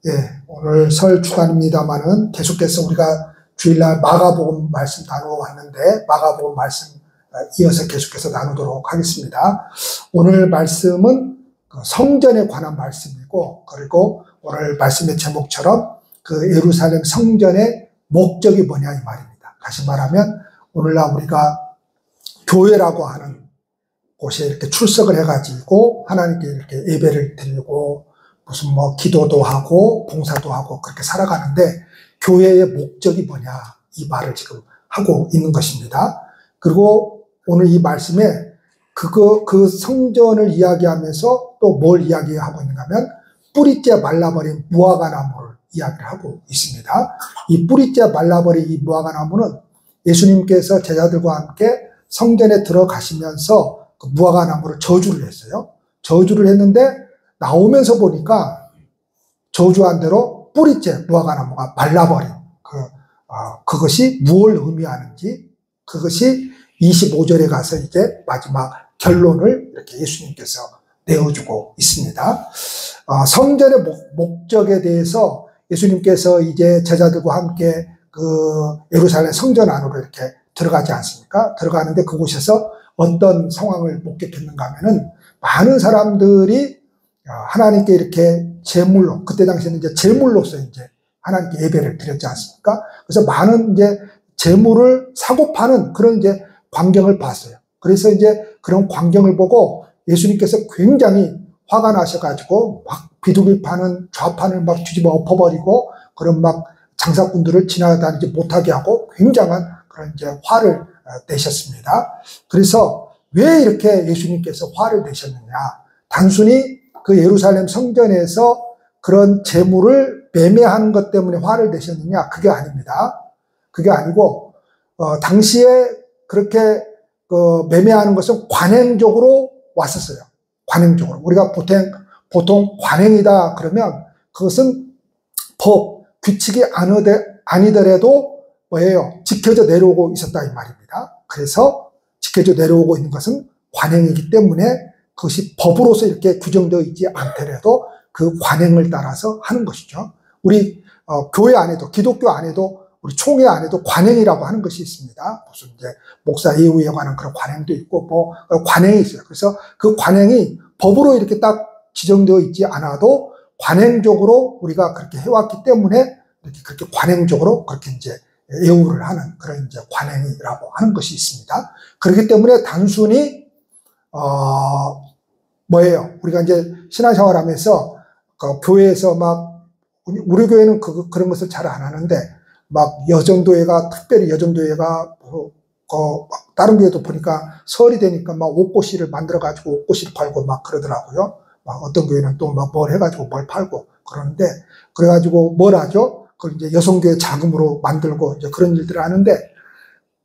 예, 오늘 설 주간입니다만은 계속해서 우리가 주일날 마가복음 말씀 나누어왔는데 마가복음 말씀 이어서 계속해서 나누도록 하겠습니다. 오늘 말씀은 성전에 관한 말씀이고, 그리고 오늘 말씀의 제목처럼 그 예루살렘 성전의 목적이 뭐냐 이 말입니다. 다시 말하면 오늘날 우리가 교회라고 하는 곳에 이렇게 출석을 해가지고 하나님께 이렇게 예배를 드리고 무슨 뭐 기도도 하고 봉사도 하고 그렇게 살아가는데 교회의 목적이 뭐냐 이 말을 지금 하고 있는 것입니다. 그리고 오늘 이 말씀에 그 성전을 이야기하면서 또 뭘 이야기하고 있는가 하면 뿌리째 말라버린 무화과 나무를 이야기를 하고 있습니다. 이 뿌리째 말라버린 이 무화과 나무는 예수님께서 제자들과 함께 성전에 들어가시면서 그 무화과 나무를 저주를 했어요. 저주를 했는데 나오면서 보니까 저주한 대로 뿌리째 무화과 나무가 말라버린 그것이 무엇을 의미하는지, 그것이 25절에 가서 이제 마지막 결론을 이렇게 예수님께서 내어주고 있습니다. 성전의 목적에 대해서 예수님께서 이제 제자들과 함께 그 예루살렘 성전 안으로 이렇게 들어가지 않습니까? 들어가는데 그곳에서 어떤 상황을 목격했는가 하면은 많은 사람들이 하나님께 이렇게 제물로, 그때 당시에는 이제 제물로서 이제 하나님께 예배를 드렸지 않습니까? 그래서 많은 이제 제물을 사고 파는 그런 이제 광경을 봤어요. 그래서 이제 그런 광경을 보고 예수님께서 굉장히 화가 나셔가지고 막 비둘기 파는 좌판을 막 뒤집어 엎어버리고 그런 막 장사꾼들을 지나다니지 못하게 하고 굉장한 그런 이제 화를 내셨습니다. 그래서 왜 이렇게 예수님께서 화를 내셨느냐? 단순히 그 예루살렘 성전에서 그런 재물을 매매하는 것 때문에 화를 내셨느냐? 그게 아닙니다. 그게 아니고 당시에 그렇게 매매하는 것은 관행적으로 왔었어요. 관행적으로. 우리가 보통 관행이다 그러면 그것은 법, 규칙이 아니더라도 뭐예요? 지켜져 내려오고 있었다 이 말입니다. 그래서 지켜져 내려오고 있는 것은 관행이기 때문에 그것이 법으로서 이렇게 규정되어 있지 않더라도 그 관행을 따라서 하는 것이죠. 우리 교회 안에도, 기독교 안에도, 우리 총회 안에도 관행이라고 하는 것이 있습니다. 무슨 이제 목사 예우에 관한 그런 관행도 있고 뭐 관행이 있어요. 그래서 그 관행이 법으로 이렇게 딱 지정되어 있지 않아도 관행적으로 우리가 그렇게 해왔기 때문에 이렇게 그렇게 관행적으로 그렇게 이제 예우를 하는 그런 이제 관행이라고 하는 것이 있습니다. 그렇기 때문에 단순히 뭐예요? 우리가 이제 신앙생활 하면서 교회에서 막 우리 교회는 그런 것을 잘 안 하는데 막 여정도회가 특별히 여정도회가 다른 교회도 보니까 설이 되니까 막 옷꽃이를 만들어 가지고 옷꽃이를 팔고 막 그러더라고요. 막 어떤 교회는 또 막 뭘 해가지고 뭘 팔고 그러는데 그래가지고 뭘 하죠? 그걸 이제 여성교회 자금으로 만들고 이제 그런 일들을 하는데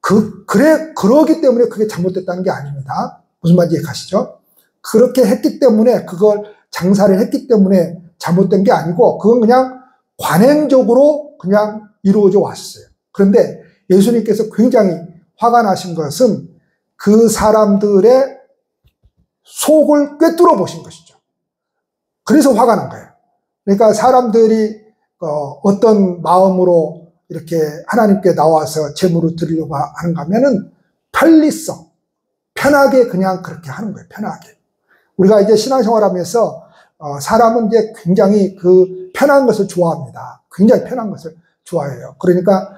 그러기 때문에 그게 잘못됐다는 게 아닙니다. 무슨 말인지 가시죠? 그렇게 했기 때문에 그걸 장사를 했기 때문에 잘못된 게 아니고 그건 그냥 관행적으로 그냥 이루어져 왔어요. 그런데 예수님께서 굉장히 화가 나신 것은 그 사람들의 속을 꿰뚫어 보신 것이죠. 그래서 화가 난 거예요. 그러니까 사람들이 어떤 마음으로 이렇게 하나님께 나와서 제물을 드리려고 하는가 하면은 편리성, 편하게 그냥 그렇게 하는 거예요. 편하게. 우리가 이제 신앙생활 하면서 사람은 이제 굉장히 그 편한 것을 좋아합니다. 굉장히 편한 것을 좋아해요. 그러니까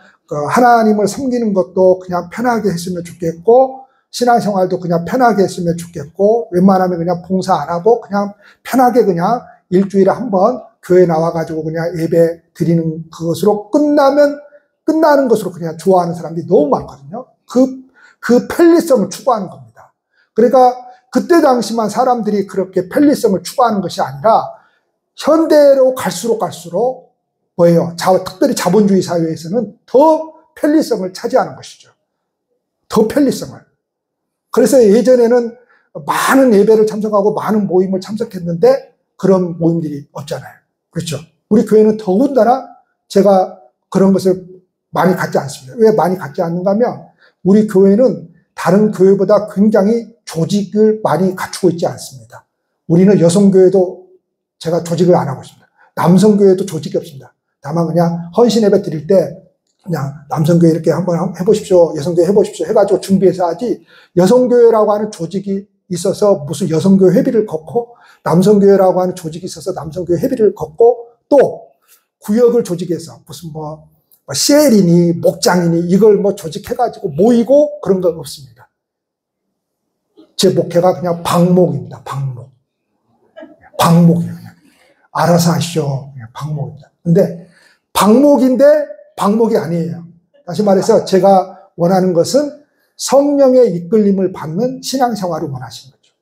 하나님을 섬기는 것도 그냥 편하게 했으면 좋겠고 신앙생활도 그냥 편하게 했으면 좋겠고 웬만하면 그냥 봉사 안 하고 그냥 편하게 그냥 일주일에 한 번 교회 나와가지고 그냥 예배 드리는 그것으로 끝나는 것으로 그냥 좋아하는 사람들이 너무 많거든요. 그 편리성을 추구하는 겁니다. 그러니까 그때 당시만 사람들이 그렇게 편리성을 추구하는 것이 아니라 현대로 갈수록 뭐예요? 특별히 자본주의 사회에서는 더 편리성을 차지하는 것이죠. 더 편리성을. 그래서 예전에는 많은 예배를 참석하고 많은 모임을 참석했는데 그런 모임들이 없잖아요. 그렇죠? 우리 교회는 더군다나 제가 그런 것을 많이 갖지 않습니다. 왜 많이 갖지 않는가 하면 우리 교회는 다른 교회보다 굉장히 조직을 많이 갖추고 있지 않습니다. 우리는 여성교회도 제가 조직을 안 하고 있습니다. 남성교회도 조직이 없습니다. 다만 그냥 헌신 예배 드릴 때 그냥 남성교회 이렇게 한번 해보십시오, 여성교회 해보십시오 해가지고 준비해서 하지, 여성교회라고 하는 조직이 있어서 무슨 여성교회 회비를 걷고, 남성교회라고 하는 조직이 있어서 남성교회 회비를 걷고, 또 구역을 조직해서 무슨 CL이니 목장이니 이걸 조직해가지고 모이고 그런 건 없습니다. 제 목회가 그냥 방목입니다. 방목이에요. 그냥 알아서 하시오. 그냥 방목입니다. 근데 방목인데 방목이 아니에요. 다시 말해서 제가 원하는 것은 성령의 이끌림을 받는 신앙생활을 원하시는 거죠.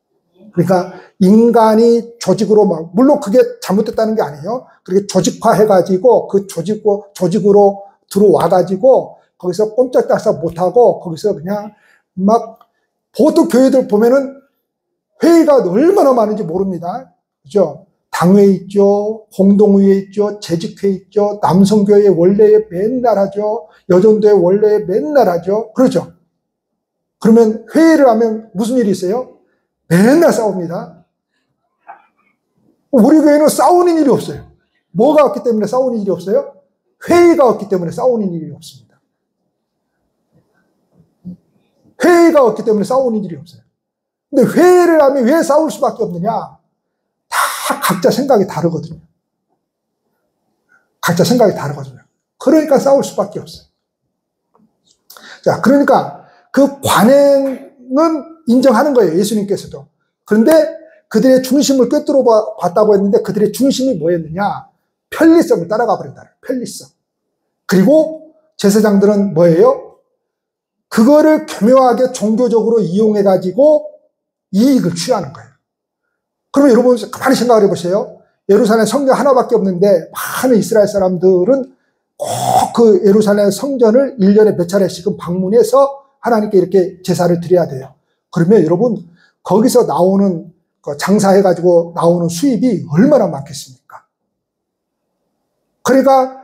그러니까 인간이 조직으로 물론 그게 잘못됐다는 게 아니에요. 그렇게 조직화해가지고 그 조직으로 들어와가지고 거기서 꼼짝달싹 못하고 거기서 그냥 보통 교회들 보면은 회의가 얼마나 많은지 모릅니다. 그죠? 당회 있죠, 공동회 있죠, 재직회 있죠, 남성교회 원래에 맨날 하죠, 여전도회 원래에 맨날 하죠. 그렇죠? 그러면 회의를 하면 무슨 일이 있어요? 맨날 싸웁니다. 우리 교회는 싸우는 일이 없어요. 뭐가 없기 때문에 싸우는 일이 없어요? 회의가 없기 때문에 싸우는 일이 없습니다. 회의가 없기 때문에 싸우는 일이 없어요. 근데 회의를 하면 왜 싸울 수밖에 없느냐? 다 각자 생각이 다르거든요. 각자 생각이 다르거든요. 그러니까 싸울 수밖에 없어요. 자, 그러니까 그 관행은 인정하는 거예요, 예수님께서도. 그런데 그들의 중심을 꿰뚫어 봤다고 했는데 그들의 중심이 뭐였느냐? 편리성을 따라가 버린다. 편리성. 그리고 제사장들은 뭐예요? 그거를 교묘하게 종교적으로 이용해가지고 이익을 취하는 거예요. 그러면 여러분 가만히 생각을 해보세요. 예루살렘 성전 하나밖에 없는데 많은 이스라엘 사람들은 꼭 그 예루살렘 성전을 1년에 몇 차례씩은 방문해서 하나님께 이렇게 제사를 드려야 돼요. 그러면 여러분 거기서 나오는 장사해가지고 나오는 수입이 얼마나 많겠습니까? 그러니까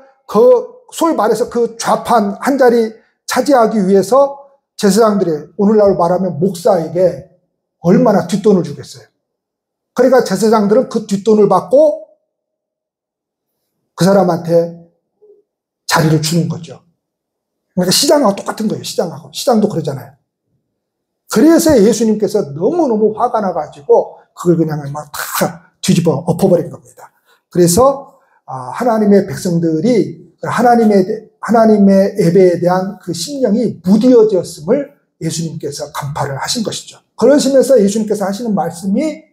소위 말해서 그 좌판 한 자리 차지하기 위해서 제사장들이 오늘날 말하면 목사에게 얼마나 뒷돈을 주겠어요. 그러니까 제사장들은 그 뒷돈을 받고 그 사람한테 자리를 주는 거죠. 그러니까 시장하고 똑같은 거예요. 시장도 그러잖아요. 그래서 예수님께서 너무너무 화가 나가지고 그걸 그냥 다 뒤집어 엎어버린 겁니다. 그래서 하나님의 백성들이 하나님의 예배에 대한 그 심령이 무뎌졌음을 예수님께서 간파를 하신 것이죠. 그러시면서 예수님께서 하시는 말씀이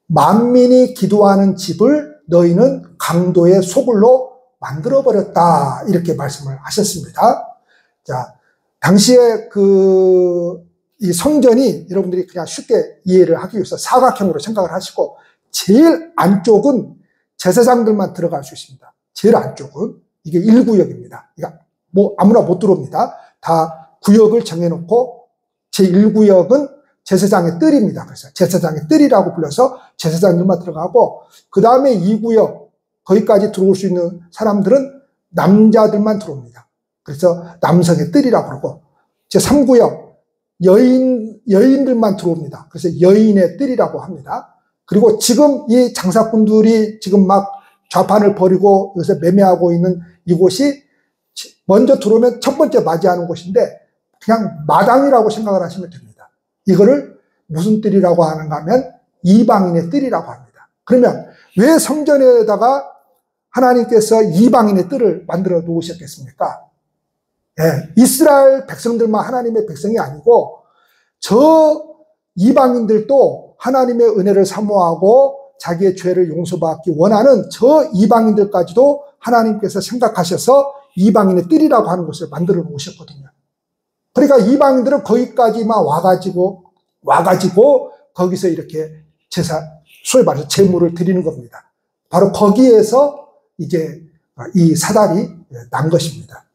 만민이 기도하는 집을 너희는 강도의 소굴로 만들어버렸다. 이렇게 말씀을 하셨습니다. 자, 당시에 이 성전이 여러분들이 그냥 쉽게 이해를 하기 위해서 사각형으로 생각을 하시고 제일 안쪽은 제사장들만 들어갈 수 있습니다. 제일 안쪽은 이게 1구역입니다. 그러니까 아무나 못 들어옵니다. 다 구역을 정해놓고 제1구역은 제사장의 뜰입니다. 그래서 제사장의 뜰이라고 불러서 제사장들만 들어가고 그 다음에 2구역 거기까지 들어올 수 있는 사람들은 남자들만 들어옵니다. 그래서 남성의 뜰이라고 그러고 제3구역 여인들만 들어옵니다. 그래서 여인의 뜰이라고 합니다. 그리고 지금 이 장사꾼들이 지금 막 좌판을 벌이고 여기서 매매하고 있는 이곳이 먼저 들어오면 첫 번째 맞이하는 곳인데 그냥 마당이라고 생각을 하시면 됩니다. 이거를 무슨 뜰이라고 하는가 하면 이방인의 뜰이라고 합니다. 그러면 왜 성전에다가 하나님께서 이방인의 뜰을 만들어 놓으셨겠습니까? 예, 이스라엘 백성들만 하나님의 백성이 아니고 저 이방인들도 하나님의 은혜를 사모하고 자기의 죄를 용서받기 원하는 저 이방인들까지도 하나님께서 생각하셔서 이방인의 뜰이라고 하는 것을 만들어 놓으셨거든요. 그러니까 이방인들은 거기까지만 와가지고 거기서 이렇게 소위 말해서 제물을 드리는 겁니다. 바로 거기에서 이제 이 사달이 난 것입니다.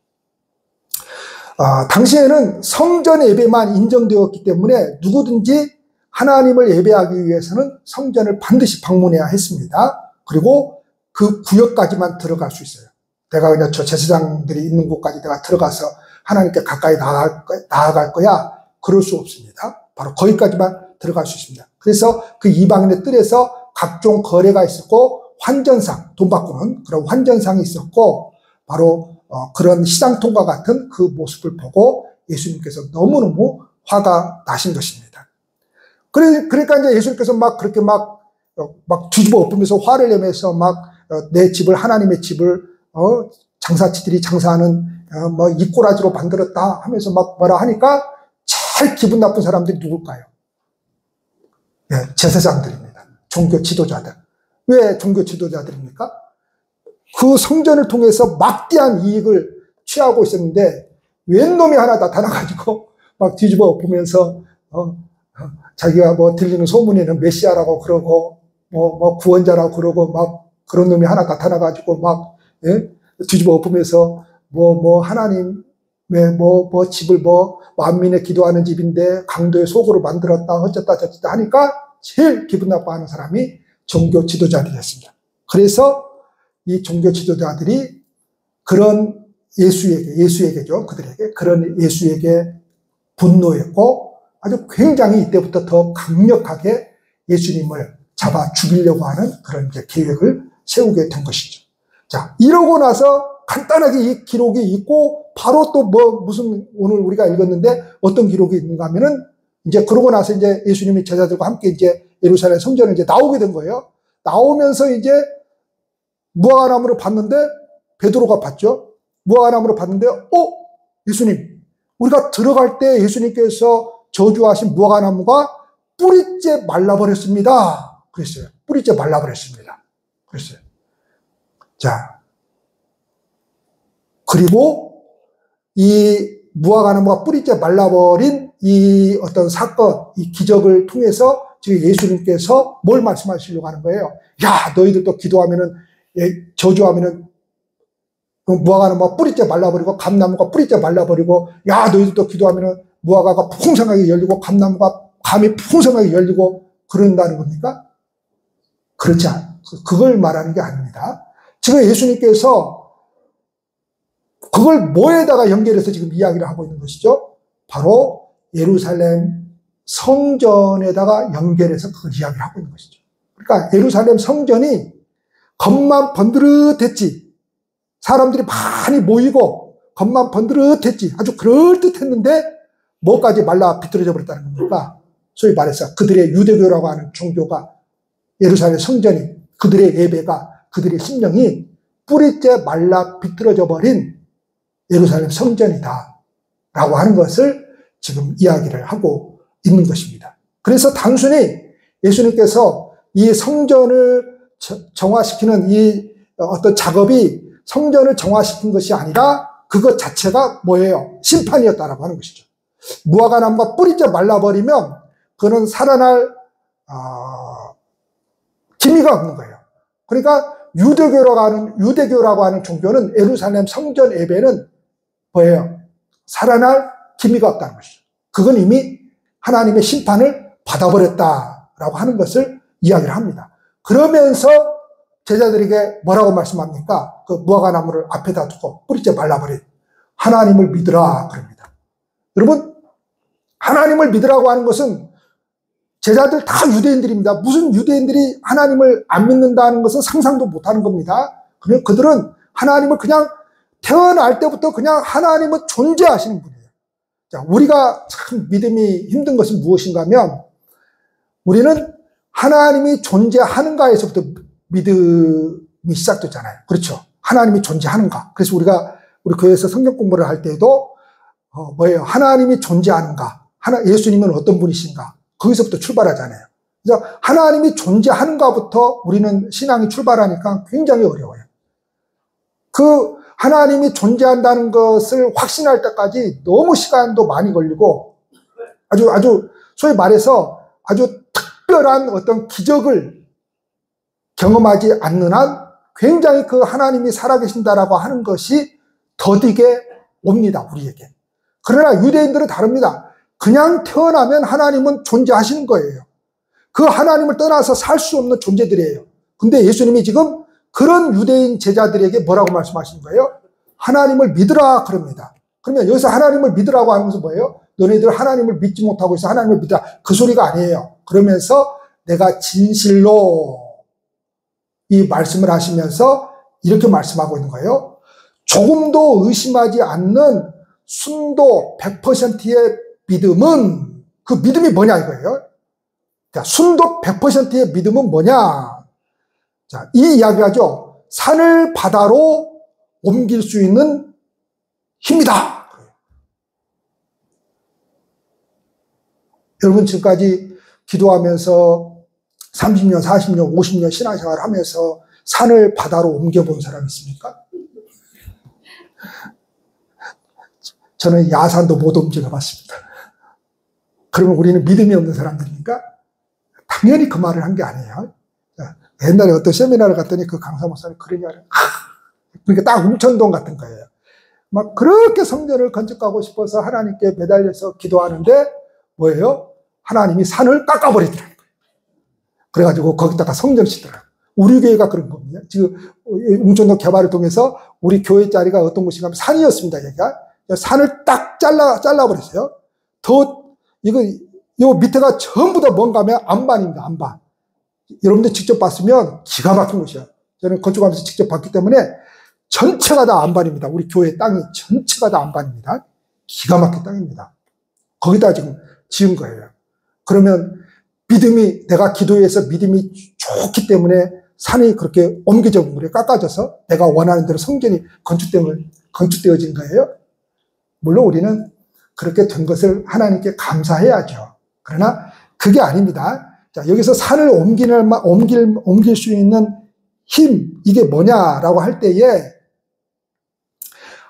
당시에는 성전 예배만 인정되었기 때문에 누구든지 하나님을 예배하기 위해서는 성전을 반드시 방문해야 했습니다. 그리고 그 구역까지만 들어갈 수 있어요. 내가 그냥 저 제사장들이 있는 곳까지 내가 들어가서 하나님께 가까이 나아갈 거야. 그럴 수 없습니다. 바로 거기까지만 들어갈 수 있습니다. 그래서 그 이방인의 뜰에서 각종 거래가 있었고 환전상, 돈 바꾸는 그런 환전상이 있었고, 바로 그런 시장통과 같은 그 모습을 보고 예수님께서 너무너무 화가 나신 것입니다. 그러니까 이제 예수님께서 막 그렇게 막 뒤집어 엎으면서 화를 내면서 막 내 집을, 하나님의 집을 장사치들이 장사하는 이 꼬라지로 만들었다 하면서 막 뭐라 하니까 제일 기분 나쁜 사람들이 누굴까요? 예, 제사장들입니다. 종교 지도자들. 왜 종교 지도자들입니까? 그 성전을 통해서 막대한 이익을 취하고 있었는데 웬 놈이 하나 나타나가지고 막 뒤집어 엎으면서 자기가 뭐 들리는 소문에는 메시아라고 그러고 뭐 구원자라고 그러고 막 그런 놈이 하나 나타나가지고 막 예? 뒤집어 엎으면서 하나님의 집을 만민의 기도하는 집인데 강도의 속으로 만들었다 어쩌다 저쩌다 하니까 제일 기분 나빠하는 사람이 종교 지도자들이었습니다. 그래서 이 종교 지도자들이 그런 예수에게죠. 그들에게 그런 예수에게 분노했고 아주 굉장히 이때부터 더 강력하게 예수님을 잡아 죽이려고 하는 그런 이제 계획을 세우게 된 것이죠. 자, 이러고 나서 간단하게 이 기록이 있고 바로 또 무슨 오늘 우리가 읽었는데 어떤 기록이 있는가 하면은 이제 그러고 나서 이제 예수님이 제자들과 함께 이제 예루살렘 성전을 이제 나오게 된 거예요. 나오면서 이제 무화과나무를 봤는데 베드로가 봤죠. 무화과나무를 봤는데 예수님 우리가 들어갈 때 예수님께서 저주하신 무화과나무가 뿌리째 말라버렸습니다. 그랬어요. 뿌리째 말라버렸습니다. 그랬어요. 자, 그리고 이 무화과나무가 뿌리째 말라버린 이 어떤 사건, 이 기적을 통해서 지금 예수님께서 뭘 말씀하시려고 하는 거예요? 야, 너희들도 기도하면은, 저주하면은, 무화과나무가 뿌리째 말라버리고, 감나무가 뿌리째 말라버리고, 야, 너희들도 기도하면은, 무화과가 풍성하게 열리고, 감이 풍성하게 열리고, 그런다는 겁니까? 그렇지 그걸 말하는 게 아닙니다. 지금 예수님께서 그걸 뭐에다가 연결해서 지금 이야기를 하고 있는 것이죠? 바로 예루살렘 성전에다가 연결해서 그걸 이야기를 하고 있는 것이죠. 그러니까 예루살렘 성전이 겉만 번드릇했지, 사람들이 많이 모이고 겉만 번드릇했지, 아주 그럴듯했는데 뭐까지 말라 비틀어져 버렸다는 겁니까? 소위 말해서 그들의 유대교라고 하는 종교가, 예루살렘 성전이, 그들의 예배가, 그들의 심령이 뿌리째 말라 비틀어져 버린 예루살렘 성전이다 라고 하는 것을 지금 이야기를 하고 있는 것입니다. 그래서 단순히 예수님께서 이 성전을 정화시키는 이 어떤 작업이 성전을 정화시킨 것이 아니라 그것 자체가 뭐예요? 심판이었다라고 하는 것이죠. 무화과나무가 뿌리째 말라버리면 그는 살아날 기미가 없는 거예요. 그러니까 유대교라고 하는 종교는 예루살렘 성전 예배는 뭐예요? 살아날 기미가 없다는 것이죠. 그건 이미 하나님의 심판을 받아버렸다라고 하는 것을 이야기를 합니다. 그러면서 제자들에게 뭐라고 말씀합니까? 그 무화과나무를 앞에다 두고 뿌리째 말라버린 하나님을 믿으라 그럽니다. 여러분, 하나님을 믿으라고 하는 것은 제자들 다 유대인들입니다. 무슨 유대인들이 하나님을 안 믿는다는 것은 상상도 못하는 겁니다. 그냥 그들은 하나님을 그냥 태어날 때부터 그냥 하나님은 존재하시는 분이에요. 자, 우리가 참 믿음이 힘든 것은 무엇인가 하면 우리는 하나님이 존재하는가에서부터 믿음이 시작됐잖아요. 그렇죠. 하나님이 존재하는가. 그래서 우리 교회에서 성경 공부를 할 때에도 뭐예요? 하나님이 존재하는가. 예수님은 어떤 분이신가. 거기서부터 출발하잖아요. 그래서 하나님이 존재하는가부터 우리는 신앙이 출발하니까 굉장히 어려워요. 그 하나님이 존재한다는 것을 확신할 때까지 너무 시간도 많이 걸리고 아주 소위 말해서 아주 특별한 어떤 기적을 경험하지 않는 한 굉장히 그 하나님이 살아계신다라고 하는 것이 더디게 옵니다, 우리에게. 그러나 유대인들은 다릅니다. 그냥 태어나면 하나님은 존재하시는 거예요. 그 하나님을 떠나서 살 수 없는 존재들이에요. 근데 예수님이 지금 그런 유대인 제자들에게 뭐라고 말씀하시는 거예요? 하나님을 믿으라 그럽니다. 그러면 여기서 하나님을 믿으라고 하는 것은 뭐예요? 너네들 하나님을 믿지 못하고 있어 하나님을 믿으라. 그 소리가 아니에요. 그러면서 내가 진실로 이 말씀을 하시면서 이렇게 말씀하고 있는 거예요. 조금도 의심하지 않는 순도 100%의 믿음은, 그 믿음이 뭐냐 이거예요. 자, 순도 100%의 믿음은 뭐냐? 자, 이 이야기를 하죠. 산을 바다로 옮길 수 있는 힘이다. 여러분 지금까지 기도하면서 30년, 40년, 50년 신앙생활을 하면서 산을 바다로 옮겨본 사람 있습니까? 저는 야산도 못 옮겨봤습니다. 그러면 우리는 믿음이 없는 사람들입니까? 당연히 그 말을 한 게 아니에요. 옛날에 어떤 세미나를 갔더니 그 강사 목사님 그런 이야기를, 그러니까 딱 웅천동 같은 거예요. 막 그렇게 성전을 건축하고 싶어서 하나님께 매달려서 기도하는데 뭐예요? 하나님이 산을 깎아버리더라고요. 그래가지고 거기다가 성전 짓더라고요. 우리 교회가 그런 겁니다. 지금 웅천동 개발을 통해서 우리 교회 자리가 어떤 곳인가 하면 산이었습니다. 여기가. 산을 딱 잘라버렸어요. 이거 밑에가 전부 다 뭔가 하면 안반입니다. 안반. 여러분들 직접 봤으면 기가 막힌 곳이야. 저는 건축하면서 직접 봤기 때문에 전체가 다 안반입니다. 우리 교회 땅이 전체가 다 안반입니다. 기가 막힌 땅입니다. 거기다 지금 지은 거예요. 그러면 믿음이, 내가 기도해서 믿음이 좋기 때문에 산이 그렇게 옮겨져 본 거예요. 깎아져서 내가 원하는 대로 성전이 건축되어진 거예요. 물론 우리는 그렇게 된 것을 하나님께 감사해야죠. 그러나 그게 아닙니다. 자, 여기서 산을 옮길 수 있는 힘, 이게 뭐냐라고 할 때에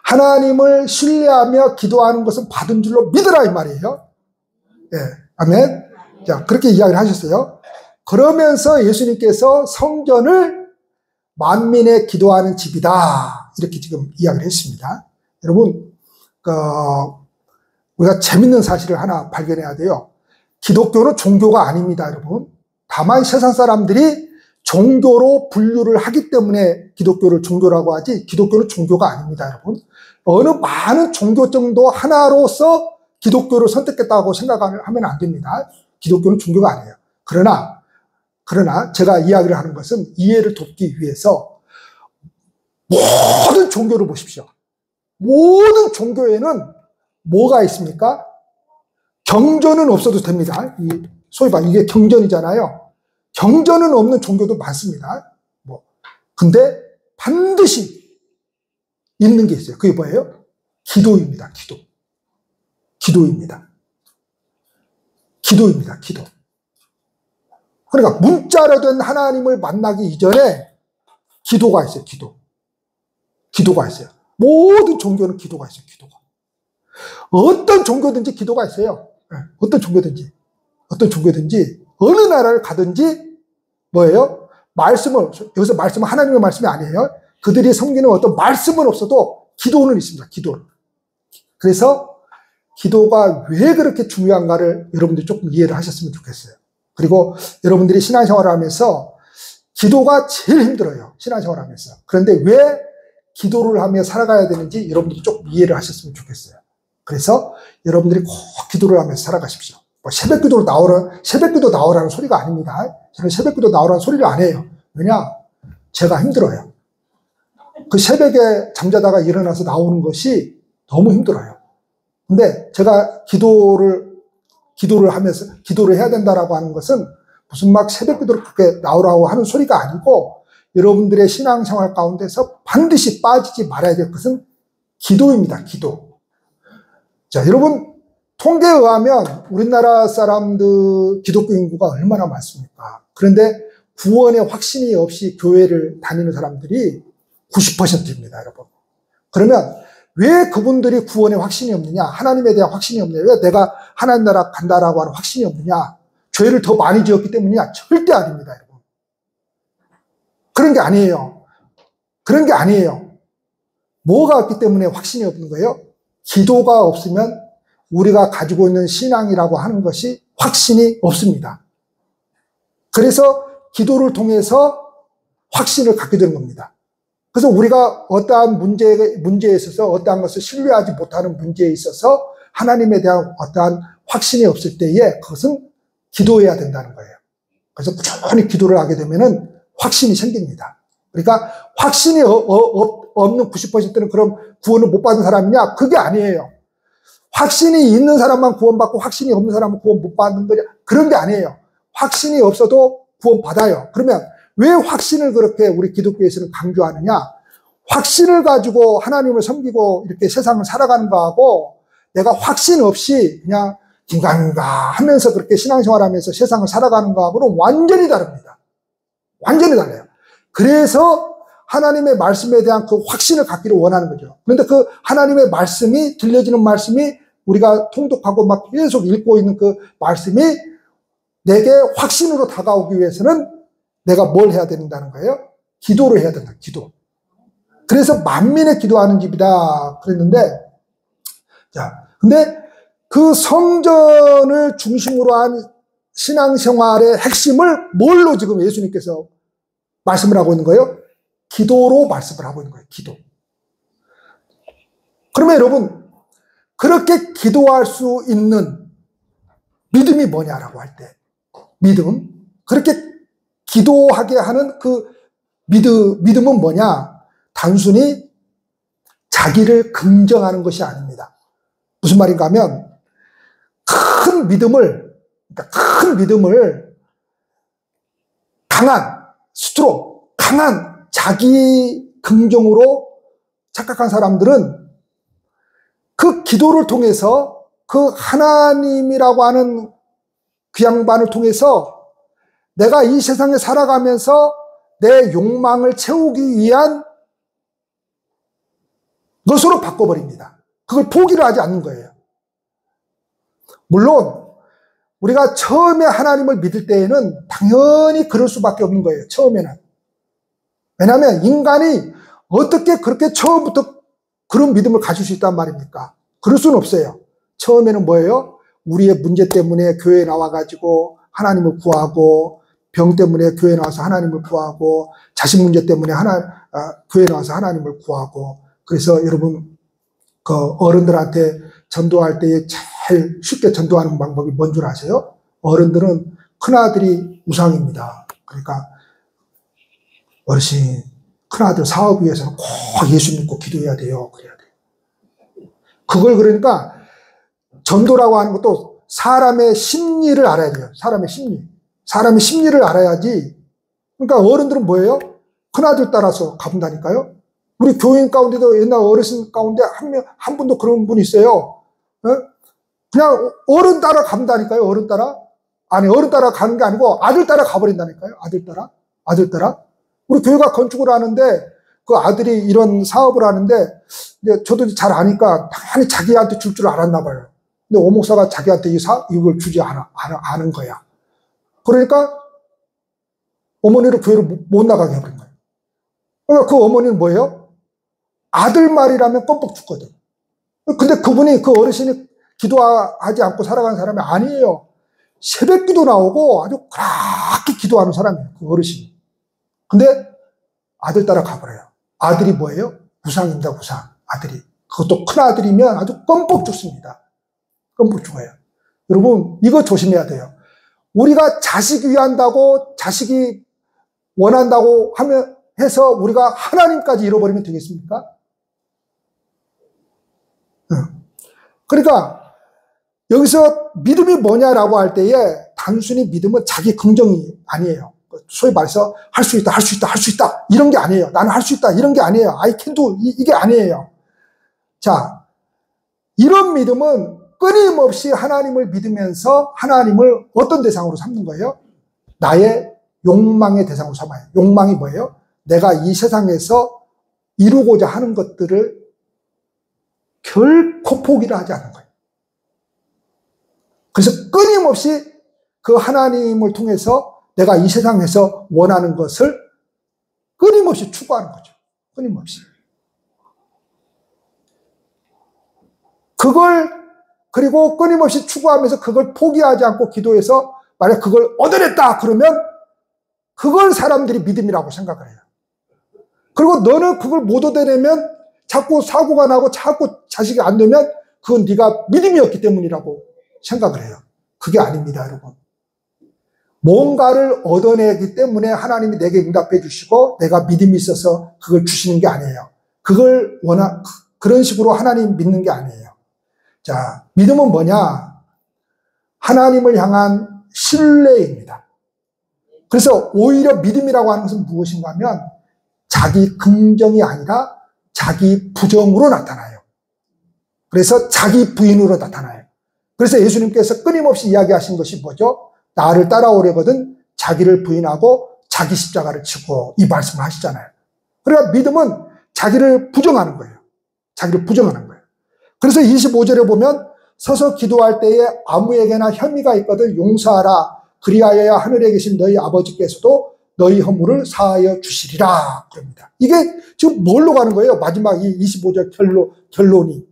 하나님을 신뢰하며 기도하는 것은 받은 줄로 믿으라 이 말이에요. 예, 아멘. 자, 그렇게 이야기를 하셨어요. 그러면서 예수님께서 성전을 만민의 기도하는 집이다. 이렇게 지금 이야기를 했습니다. 여러분, 우리가 재밌는 사실을 하나 발견해야 돼요. 기독교는 종교가 아닙니다, 여러분. 다만 세상 사람들이 종교로 분류를 하기 때문에 기독교를 종교라고 하지, 기독교는 종교가 아닙니다, 여러분. 어느 많은 종교 정도 하나로서 기독교를 선택했다고 생각하면 안 됩니다. 기독교는 종교가 아니에요. 그러나 제가 이야기를 하는 것은 이해를 돕기 위해서 모든 종교를 보십시오. 모든 종교에는 뭐가 있습니까? 경전은 없어도 됩니다. 소위 말해 이게 경전이잖아요. 경전은 없는 종교도 많습니다. 근데 반드시 있는 게 있어요. 그게 뭐예요? 기도입니다. 기도입니다. 기도. 그러니까 문자로 된 하나님을 만나기 이전에 기도가 있어요. 기도가 있어요. 모든 종교는 기도가 있어요. 어떤 종교든지 기도가 있어요. 어떤 종교든지 어느 나라를 가든지 뭐예요? 여기서 말씀은 하나님의 말씀이 아니에요. 그들이 섬기는 어떤 말씀은 없어도 기도는 있습니다. 기도는. 그래서 기도가 왜 그렇게 중요한가를 여러분들이 조금 이해를 하셨으면 좋겠어요. 그리고 여러분들이 신앙생활을 하면서 기도가 제일 힘들어요. 신앙생활을 하면서. 그런데 왜 기도를 하며 살아가야 되는지 여러분들이 조금 이해를 하셨으면 좋겠어요. 그래서 여러분들이 꼭 기도를 하면서 살아가십시오. 새벽기도 나오라는 소리가 아닙니다. 저는 새벽기도 나오라는 소리를 안 해요. 왜냐? 제가 힘들어요. 그 새벽에 잠자다가 일어나서 나오는 것이 너무 힘들어요. 근데 제가 기도를 하면서 기도를 해야 된다라고 하는 것은 무슨 막 새벽기도를 그렇게 나오라고 하는 소리가 아니고 여러분들의 신앙생활 가운데서 반드시 빠지지 말아야 될 것은 기도입니다. 기도. 자, 여러분 통계에 의하면 우리나라 사람들 기독교 인구가 얼마나 많습니까? 그런데 구원의 확신이 없이 교회를 다니는 사람들이 90%입니다, 여러분. 그러면 왜 그분들이 구원의 확신이 없느냐? 하나님에 대한 확신이 없느냐? 왜 내가 하나님 나라 간다라고 하는 확신이 없느냐? 죄를 더 많이 지었기 때문이냐? 절대 아닙니다, 여러분. 그런 게 아니에요. 뭐가 없기 때문에 확신이 없는 거예요? 기도가 없으면 우리가 가지고 있는 신앙이라고 하는 것이 확신이 없습니다. 그래서 기도를 통해서 확신을 갖게 되는 겁니다. 그래서 우리가 어떠한 문제에 있어서 어떠한 것을 신뢰하지 못하는 문제에 있어서 하나님에 대한 어떠한 확신이 없을 때에 그것은 기도해야 된다는 거예요. 그래서 꾸준히 기도를 하게 되면은 확신이 생깁니다. 그러니까 확신이 없는 90%는 그럼 구원을 못 받은 사람이냐? 그게 아니에요. 확신이 있는 사람만 구원받고 확신이 없는 사람은 구원 못 받는 거냐? 그런 게 아니에요. 확신이 없어도 구원 받아요. 그러면 왜 확신을 그렇게 우리 기독교에서는 강조하느냐? 확신을 가지고 하나님을 섬기고 이렇게 세상을 살아가는 거하고 내가 확신 없이 그냥 긴가민가 하면서 그렇게 신앙생활하면서 세상을 살아가는 거하고는 완전히 다릅니다. 완전히 달라요. 그래서 하나님의 말씀에 대한 그 확신을 갖기를 원하는 거죠. 그런데 그 하나님의 말씀이, 들려지는 말씀이 우리가 통독하고 막 계속 읽고 있는 그 말씀이 내게 확신으로 다가오기 위해서는 내가 뭘 해야 된다는 거예요? 기도를 해야 된다. 기도. 그래서 만민의 기도하는 집이다 그랬는데, 자, 근데 그 성전을 중심으로 한 신앙생활의 핵심을 뭘로 지금 예수님께서 말씀을 하고 있는 거예요? 기도로 말씀을 하고 있는 거예요. 기도. 그러면 여러분, 그렇게 기도할 수 있는 믿음이 뭐냐라고 할 때, 믿음, 그렇게 기도하게 하는 그 믿음은 뭐냐? 단순히 자기를 긍정하는 것이 아닙니다. 무슨 말인가 하면 큰 믿음을 강한 자기 긍정으로 착각한 사람들은 그 기도를 통해서 그 하나님이라고 하는 그 양반을 통해서 내가 이 세상에 살아가면서 내 욕망을 채우기 위한 것으로 바꿔버립니다. 그걸 포기를 하지 않는 거예요. 물론 우리가 처음에 하나님을 믿을 때에는 당연히 그럴 수밖에 없는 거예요. 처음에는. 왜냐하면 인간이 어떻게 그렇게 처음부터 그런 믿음을 가질 수 있단 말입니까? 그럴 수는 없어요. 처음에는 뭐예요? 우리의 문제 때문에 교회에 나와가지고 하나님을 구하고, 병 때문에 교회에 나와서 하나님을 구하고, 자식 문제 때문에 교회에 나와서 하나님을 구하고. 그래서 여러분 그 어른들한테 전도할 때에 제일 쉽게 전도하는 방법이 뭔 줄 아세요? 어른들은 큰아들이 우상입니다. 그러니까 어르신, 큰아들 사업 위해서는 꼭 예수 믿고 기도해야 돼요. 그래야 돼요. 그걸 그러니까 전도라고 하는 것도 사람의 심리를 알아야 돼요. 사람의 심리를 알아야지. 그러니까 어른들은 뭐예요? 큰아들 따라서 가본다니까요. 우리 교인 가운데도 옛날 어르신 가운데 한 분도 그런 분이 있어요. 그냥 어른 따라 간다니까요. 어른 따라. 아니, 어른 따라 가는 게 아니고 아들 따라 가버린다니까요. 아들 따라. 우리 교회가 건축을 하는데 그 아들이 이런 사업을 하는데 이제 저도 잘 아니까 당연히 자기한테 줄 줄 알았나 봐요. 근데 오목사가 자기한테 이걸 주지 않은 거야. 그러니까 어머니를 교회를 못 나가게 해버린 거예요. 그러니까 그 어머니는 뭐예요? 아들 말이라면 껌뻑 죽거든. 근데 그분이, 그 어르신이 기도하지 않고 살아가는 사람이 아니에요. 새벽 기도 나오고 아주 그렇게 기도하는 사람이에요. 그 어르신이. 근데 아들 따라 가버려요. 아들이 뭐예요? 우상입니다, 우상. 아들이. 그것도 큰 아들이면 아주 껌뻑 죽습니다. 껌뻑 죽어요. 여러분, 이거 조심해야 돼요. 우리가 자식이 위한다고, 자식이 원한다고 해서 우리가 하나님까지 잃어버리면 되겠습니까? 그러니까 여기서 믿음이 뭐냐라고 할 때에 단순히 믿음은 자기 긍정이 아니에요. 소위 말해서 할 수 있다 이런 게 아니에요. 나는 할 수 있다 이런 게 아니에요. I can do 이게 아니에요. 자, 이런 믿음은 끊임없이 하나님을 믿으면서 하나님을 어떤 대상으로 삼는 거예요? 나의 욕망의 대상으로 삼아요. 욕망이 뭐예요? 내가 이 세상에서 이루고자 하는 것들을 결코 포기를 하지 않는 거예요. 그래서 끊임없이 그 하나님을 통해서 내가 이 세상에서 원하는 것을 끊임없이 추구하는 거죠. 끊임없이. 그리고 끊임없이 추구하면서 그걸 포기하지 않고 기도해서 만약 그걸 얻어냈다 그러면 그걸 사람들이 믿음이라고 생각을 해요. 그리고 너는 그걸 못 얻어내면 자꾸 사고가 나고 자꾸 자식이 안 되면 그건 네가 믿음이었기 때문이라고 생각을 해요. 그게 아닙니다, 여러분. 뭔가를 얻어내기 때문에 하나님이 내게 응답해 주시고 내가 믿음이 있어서 그걸 주시는 게 아니에요. 그런 식으로 하나님 믿는 게 아니에요. 자, 믿음은 뭐냐? 하나님을 향한 신뢰입니다. 그래서 오히려 믿음이라고 하는 것은 무엇인가 하면 자기 긍정이 아니라 자기 부정으로 나타나요. 그래서 자기 부인으로 나타나요. 그래서 예수님께서 끊임없이 이야기하신 것이 뭐죠? 나를 따라오려거든 자기를 부인하고 자기 십자가를 지고 이 말씀을 하시잖아요. 그러니까 믿음은 자기를 부정하는 거예요. 자기를 부정하는 거예요. 그래서 25절에 보면 서서 기도할 때에 아무에게나 혐의가 있거든 용서하라. 그리하여야 하늘에 계신 너희 아버지께서도 너희 허물을 사하여 주시리라. 그럽니다. 이게 지금 뭘로 가는 거예요? 마지막 이 25절 결론이.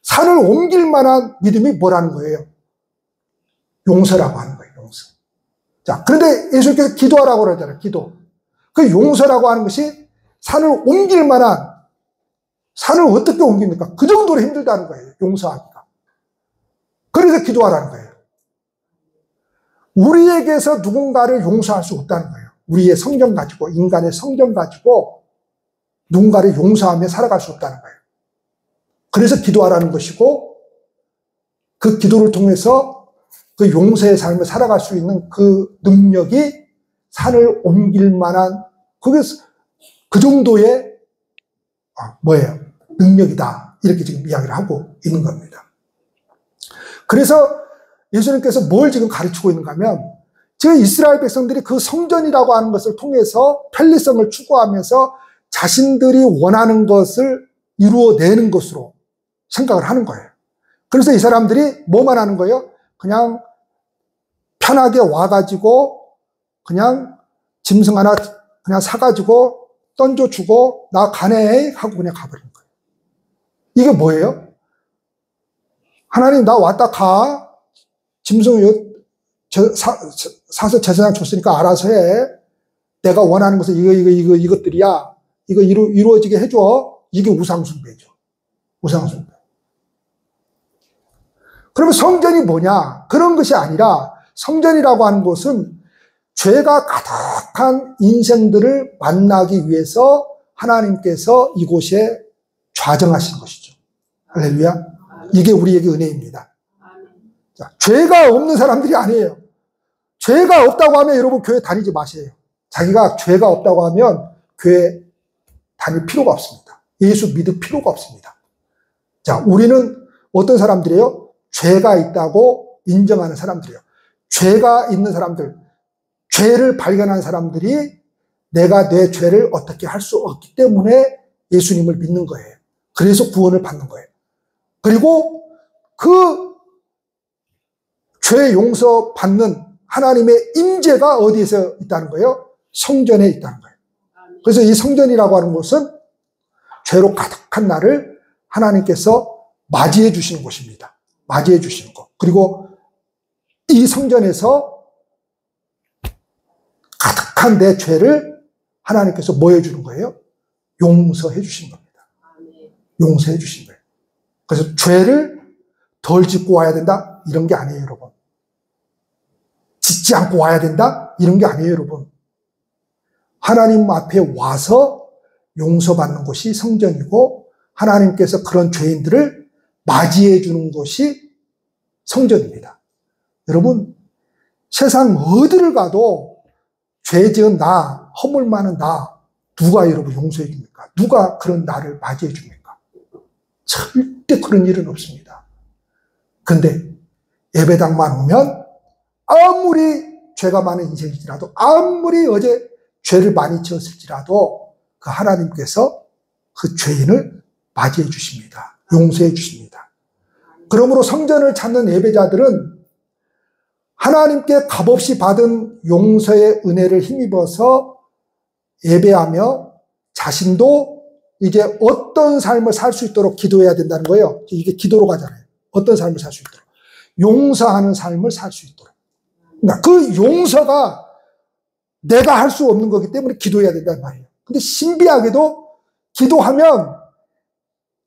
산을 옮길 만한 믿음이 뭐라는 거예요? 용서라고 하는 거예요. 용서. 자, 그런데 예수님께서 기도하라고 그러잖아요. 기도. 그 용서라고 하는 것이 산을 옮길 만한, 산을 어떻게 옮깁니까? 그 정도로 힘들다는 거예요. 용서하기가. 그래서 기도하라는 거예요. 우리에게서 누군가를 용서할 수 없다는 거예요. 우리의 성정 가지고, 인간의 성정 가지고 누군가를 용서하며 살아갈 수 없다는 거예요. 그래서 기도하라는 것이고, 그 기도를 통해서 그 용서의 삶을 살아갈 수 있는 그 능력이 산을 옮길 만한, 그게 그 정도의, 능력이다. 이렇게 지금 이야기를 하고 있는 겁니다. 그래서 예수님께서 뭘 지금 가르치고 있는가 하면, 지금 이스라엘 백성들이 그 성전이라고 하는 것을 통해서 편리성을 추구하면서 자신들이 원하는 것을 이루어내는 것으로 생각을 하는 거예요. 그래서 이 사람들이 뭐만 하는 거예요? 그냥 편하게 와가지고 그냥 짐승 하나 그냥 사가지고 던져주고 나 가네 하고 그냥 가버린 거예요. 이게 뭐예요? 하나님 나 왔다 가. 짐승 사서 제사장 줬으니까 알아서 해. 내가 원하는 것은 이것들이야. 이거 이루어지게 해줘. 이게 우상숭배죠. 우상숭배. 그러면 성전이 뭐냐? 그런 것이 아니라 성전이라고 하는 것은 죄가 가득한 인생들을 만나기 위해서 하나님께서 이곳에 좌정하신 것이죠. 할렐루야. 이게 우리에게 은혜입니다. 자, 죄가 없는 사람들이 아니에요. 죄가 없다고 하면 여러분 교회 다니지 마세요. 자기가 죄가 없다고 하면 교회 다닐 필요가 없습니다. 예수 믿을 필요가 없습니다. 자, 우리는 어떤 사람들이에요? 죄가 있다고 인정하는 사람들이에요. 죄가 있는 사람들, 죄를 발견한 사람들이 내가 내 죄를 어떻게 할 수 없기 때문에 예수님을 믿는 거예요. 그래서 구원을 받는 거예요. 그리고 그 죄 용서 받는 하나님의 임재가 어디에서 있다는 거예요? 성전에 있다는 거예요. 그래서 이 성전이라고 하는 곳은 죄로 가득한 나를 하나님께서 맞이해 주시는 곳입니다. 맞이해 주시는 것. 그리고 이 성전에서 가득한 내 죄를 하나님께서 뭐 해주는 거예요? 용서해 주신 겁니다. 용서해 주신 거예요. 그래서 죄를 덜 짓고 와야 된다? 이런 게 아니에요, 여러분. 짓지 않고 와야 된다? 이런 게 아니에요, 여러분. 하나님 앞에 와서 용서받는 곳이 성전이고 하나님께서 그런 죄인들을 맞이해 주는 곳이 성전입니다. 여러분, 세상 어디를 가도 죄 지은 나, 허물 많은 나, 누가 여러분 용서해 줍니까? 누가 그런 나를 맞이해 줍니까? 절대 그런 일은 없습니다. 근데 예배당만 오면 아무리 죄가 많은 인생이지라도, 아무리 어제 죄를 많이 지었을지라도 그 하나님께서 그 죄인을 맞이해 주십니다. 용서해 주십니다. 그러므로 성전을 찾는 예배자들은 하나님께 값없이 받은 용서의 은혜를 힘입어서 예배하며 자신도 이제 어떤 삶을 살 수 있도록 기도해야 된다는 거예요. 이게 기도로 가잖아요. 어떤 삶을 살 수 있도록. 용서하는 삶을 살 수 있도록. 그러니까 그 용서가 내가 할 수 없는 거기 때문에 기도해야 된다는 말이에요. 근데 신비하게도 기도하면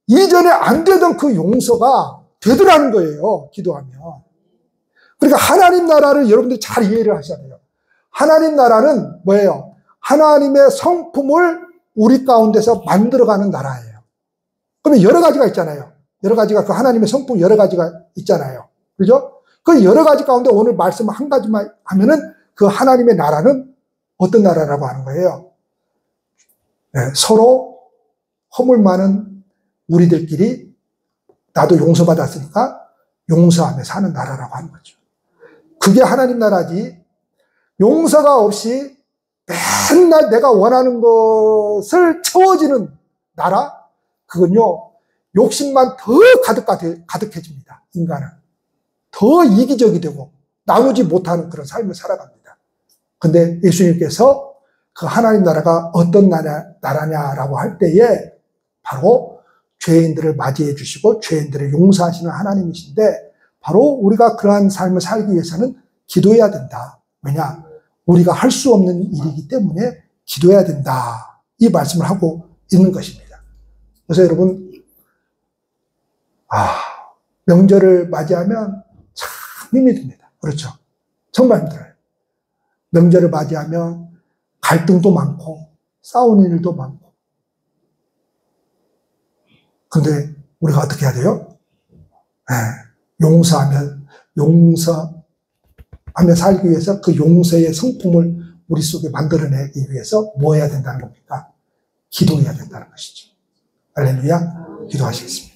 이전에 안 되던 그 용서가 되더라는 거예요. 기도하면. 그러니까 하나님 나라를 여러분들이 잘 이해를 하셔야 돼요. 하나님 나라는 뭐예요? 하나님의 성품을 우리 가운데서 만들어가는 나라예요. 그러면 여러 가지가 있잖아요. 여러 가지가 그 하나님의 성품 여러 가지가 있잖아요. 그죠? 그 여러 가지 가운데 오늘 말씀 한 가지만 하면은 그 하나님의 나라는 어떤 나라라고 하는 거예요? 네, 서로 허물 많은 우리들끼리 나도 용서받았으니까 용서하며 사는 나라라고 하는 거죠. 그게 하나님 나라지. 용서가 없이 맨날 내가 원하는 것을 채워지는 나라? 그건요, 욕심만 더 가득해집니다. 인간은. 더 이기적이 되고 나누지 못하는 그런 삶을 살아갑니다. 근데 예수님께서 그 하나님 나라가 어떤 나라냐라고 할 때에 바로 죄인들을 맞이해 주시고 죄인들을 용서하시는 하나님이신데 바로 우리가 그러한 삶을 살기 위해서는 기도해야 된다. 왜냐? 우리가 할 수 없는 일이기 때문에 기도해야 된다. 이 말씀을 하고 있는 것입니다. 그래서 여러분, 명절을 맞이하면 참 힘이 듭니다. 그렇죠? 정말 힘들어요. 명절을 맞이하면 갈등도 많고 싸우는 일도 많고. 그런데 우리가 어떻게 해야 돼요? 용서하며 살기 위해서 그 용서의 성품을 우리 속에 만들어내기 위해서 뭐 해야 된다는 겁니까? 기도해야 된다는 것이죠. 할렐루야. 기도하시겠습니다.